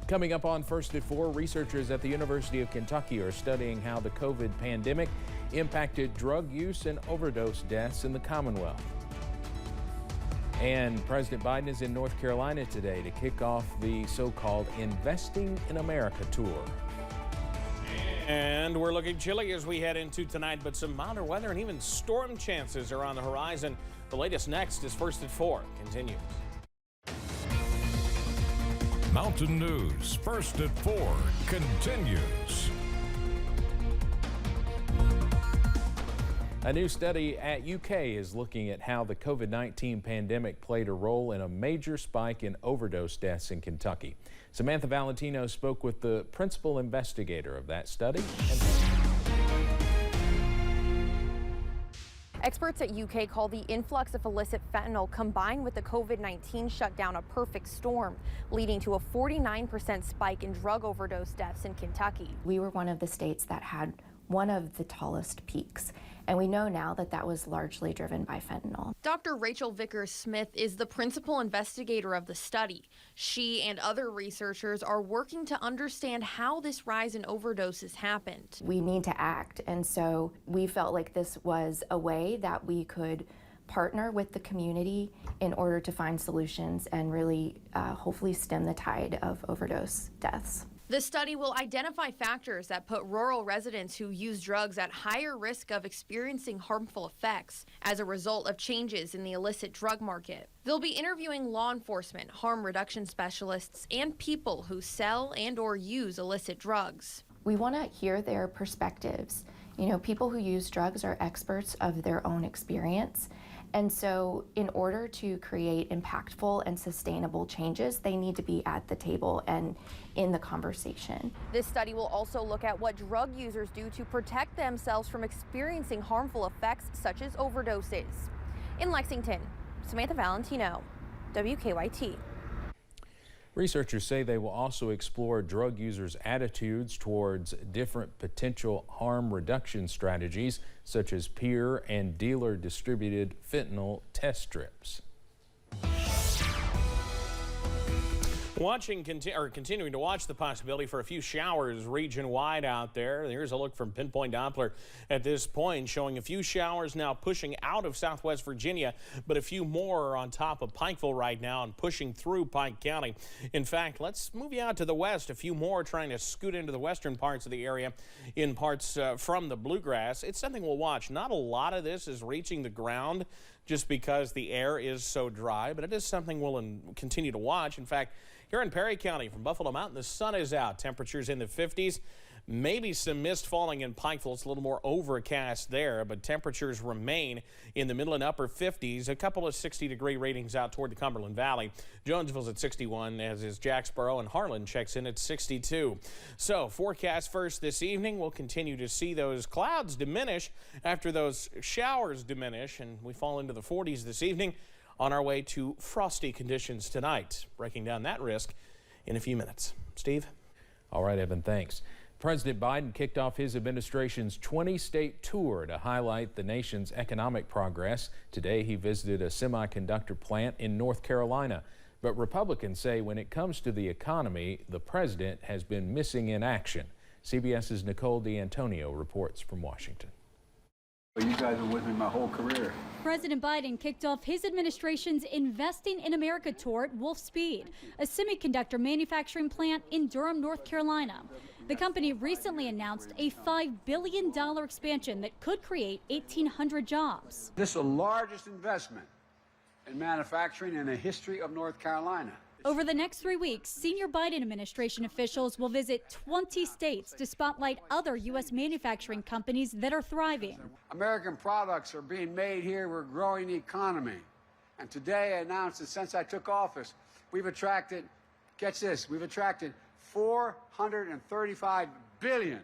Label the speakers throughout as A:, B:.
A: Coming up on First at 4, researchers at the University of Kentucky are studying how the COVID pandemic impacted drug use and overdose deaths in the Commonwealth. And President Biden is in North Carolina today to kick off the so-called Investing in America tour.
B: And we're looking chilly as we head into tonight, but some milder weather and even storm chances are on the horizon. The latest next is First at 4 continues.
C: Mountain News First at 4 continues.
A: A new study at UK is looking at how the COVID-19 pandemic played a role in a major spike in overdose deaths in Kentucky. Samantha Valentino spoke with the principal investigator of that study.
D: Experts at UK call the influx of illicit fentanyl combined with the COVID-19 shutdown a perfect storm, leading to a 49% spike in drug overdose deaths in Kentucky.
E: We were one of the states that had one of the tallest peaks, and we know now that that was largely driven by fentanyl.
D: Dr. Rachel Vickers-Smith is the principal investigator of the study. She and other researchers are working to understand how this rise in overdoses happened.
E: We need to act, and so we felt like this was a way that we could partner with the community in order to find solutions and really hopefully stem the tide of overdose deaths.
D: The study will identify factors that put rural residents who use drugs at higher risk of experiencing harmful effects as a result of changes in the illicit drug market. They'll be interviewing law enforcement, harm reduction specialists, and people who sell and/or use illicit drugs.
E: We want to hear their perspectives. You know, people who use drugs are experts of their own experience. And so in order to create impactful and sustainable changes, they need to be at the table and in the conversation.
D: This study will also look at what drug users do to protect themselves from experiencing harmful effects such as overdoses. In Lexington, Samantha Valentino, WKYT.
A: Researchers say they will also explore drug users' attitudes towards different potential harm reduction strategies, such as peer and dealer distributed fentanyl test strips.
B: Continuing to watch the possibility for a few showers region-wide out there. Here's a look from Pinpoint Doppler at this point, showing a few showers now pushing out of southwest Virginia, but a few more are on top of Pikeville right now and pushing through Pike County. In fact, let's move you out to the west. A few more trying to scoot into the western parts of the area in parts from the bluegrass. It's something we'll watch. Not a lot of this is reaching the ground just because the air is so dry, but it is something we'll continue to watch. In fact, here in Perry County from Buffalo Mountain, the sun is out. Temperatures in the 50s. Maybe some mist falling in Pikeville. It's a little more overcast there, but temperatures remain in the middle and upper 50s. A couple of 60-degree ratings out toward the Cumberland Valley. Jonesville's at 61, as is Jacksboro, and Harlan checks in at 62. So forecast first this evening. We'll continue to see those clouds diminish after those showers diminish, and we fall into the 40s this evening on our way to frosty conditions tonight. Breaking down that risk in a few minutes. Steve?
A: All right, Evan, thanks. President Biden kicked off his administration's 20-state tour to highlight the nation's economic progress. Today, he visited a semiconductor plant in North Carolina. But Republicans say when it comes to the economy, the president has been missing in action. CBS's Nicole D'Antonio reports from Washington.
F: You guys were with me my whole career.
G: President Biden kicked off his administration's Investing in America tour at Wolfspeed, a semiconductor manufacturing plant in Durham, North Carolina. The company recently announced a $5 billion expansion that could create 1,800 jobs.
F: This is the largest investment in manufacturing in the history of North Carolina.
G: Over the next 3 weeks, senior Biden administration officials will visit 20 states to spotlight other U.S. manufacturing companies that are thriving.
F: American products are being made here. We're growing the economy. And today I announced that since I took office, we've attracted, catch this, we've attracted $435 billion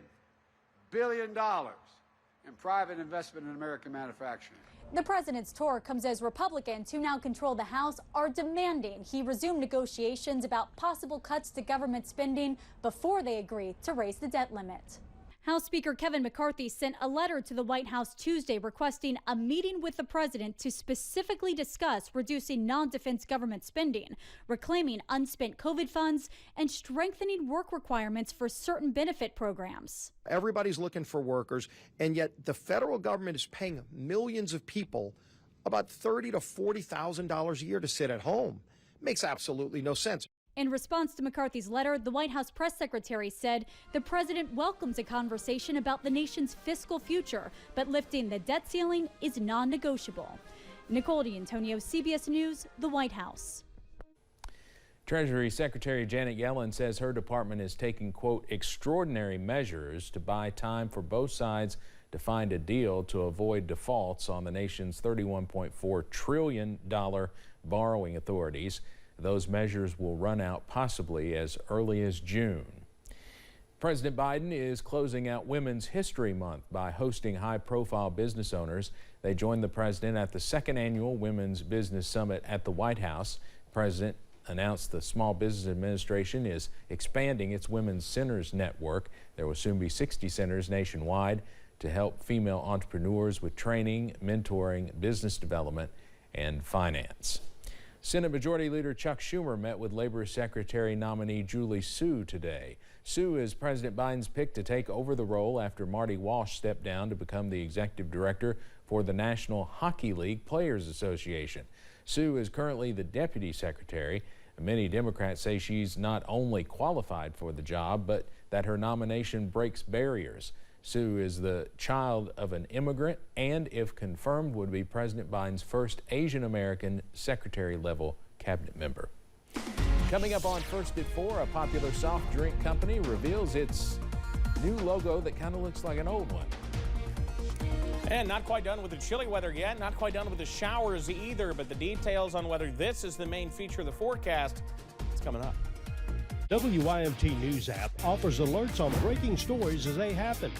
F: in private investment in American manufacturing.
G: The president's tour comes as Republicans who now control the House are demanding he resume negotiations about possible cuts to government spending before they agree to raise the debt limit. House Speaker Kevin McCarthy sent a letter to the White House Tuesday requesting a meeting with the president to specifically discuss reducing non-defense government spending, reclaiming unspent COVID funds, and strengthening work requirements for certain benefit programs.
H: Everybody's looking for workers, and yet the federal government is paying millions of people about $30,000 to $40,000 a year to sit at home. Makes absolutely no sense.
G: In response to McCarthy's letter, the White House press secretary said the president welcomes a conversation about the nation's fiscal future, but lifting the debt ceiling is non-negotiable. Nicole D'Antonio, CBS News, the White House.
A: Treasury Secretary Janet Yellen says her department is taking, quote, extraordinary measures to buy time for both sides to find a deal to avoid defaults on the nation's $31.4 trillion borrowing authorities. Those measures will run out possibly as early as June. President Biden is closing out Women's History Month by hosting high-profile business owners. They joined the president at the second annual Women's Business Summit at the White House. The president announced the Small Business Administration is expanding its Women's Centers network. There will soon be 60 centers nationwide to help female entrepreneurs with training, mentoring, business development, and finance. Senate Majority Leader Chuck Schumer met with Labor Secretary nominee Julie Su today. Su is President Biden's pick to take over the role after Marty Walsh stepped down to become the executive director for the National Hockey League Players Association. Su is currently the deputy secretary. Many Democrats say she's not only qualified for the job, but that her nomination breaks barriers. Su is the child of an immigrant and, if confirmed, would be President Biden's first Asian American secretary-level cabinet member. Coming up on First at 4, a popular soft drink company reveals its new logo that kind of looks like an old one.
B: And not quite done with the chilly weather yet, not quite done with the showers either, but the details on whether this is the main feature of the forecast, it's coming up.
I: WYMT News app offers alerts on breaking stories as they happen.